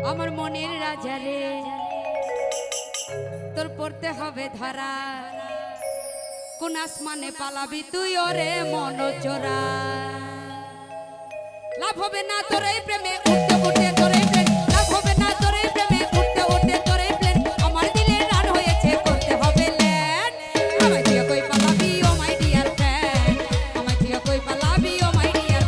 আমার মনের রাজা রে তোর পড়তে হবে ধরা কোন আসমানে পালাবি তুই ওরে মন চোরা লাভ হবে না তোর এই প্রেমে উঠতে উঠতে তোর এই প্রেম লাভ হবে না তোর এই প্রেমে উঠতে উঠতে তোর এই প্রেম আমার দিলে রান হয়েছে করতে হবে ল্যান্ড আমায় দিয়ে কই পালাবি ও মাই ডিয়ার ফ্রেন্ড আমায় দিয়ে কই পালাবি ও মাই ডিয়ার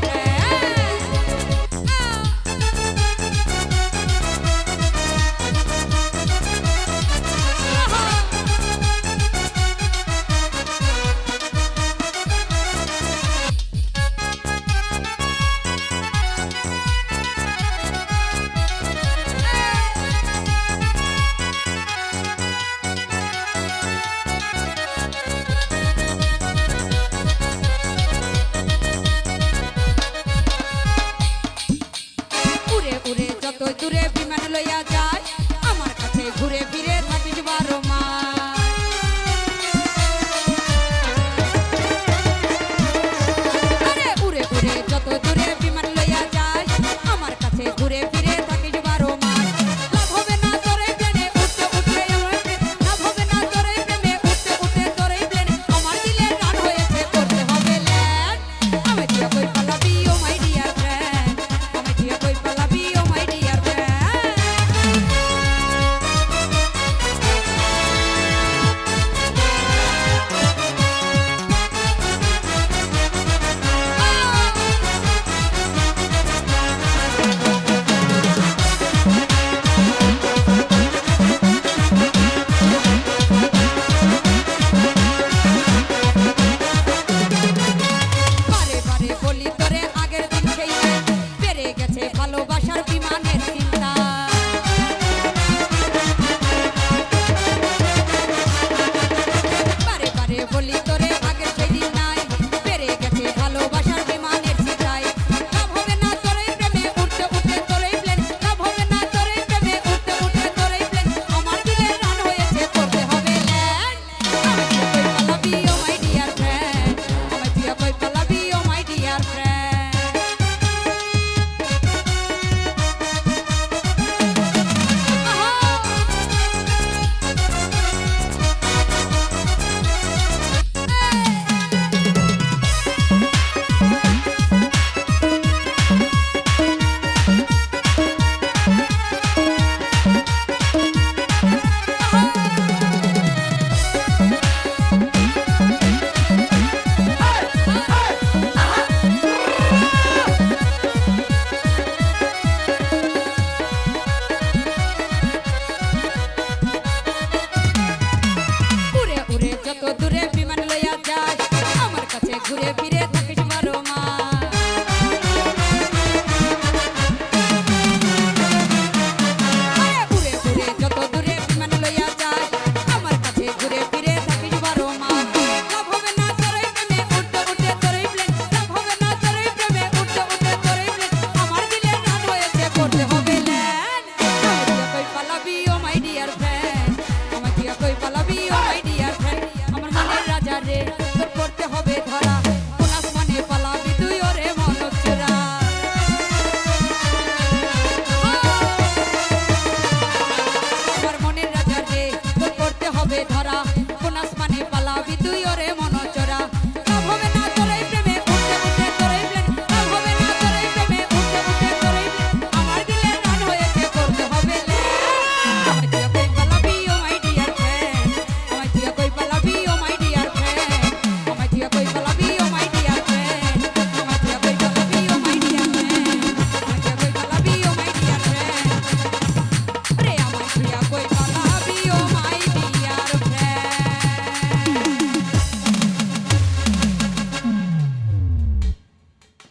উড়ে উড়ে যত দূরে বিমান লইয়া যা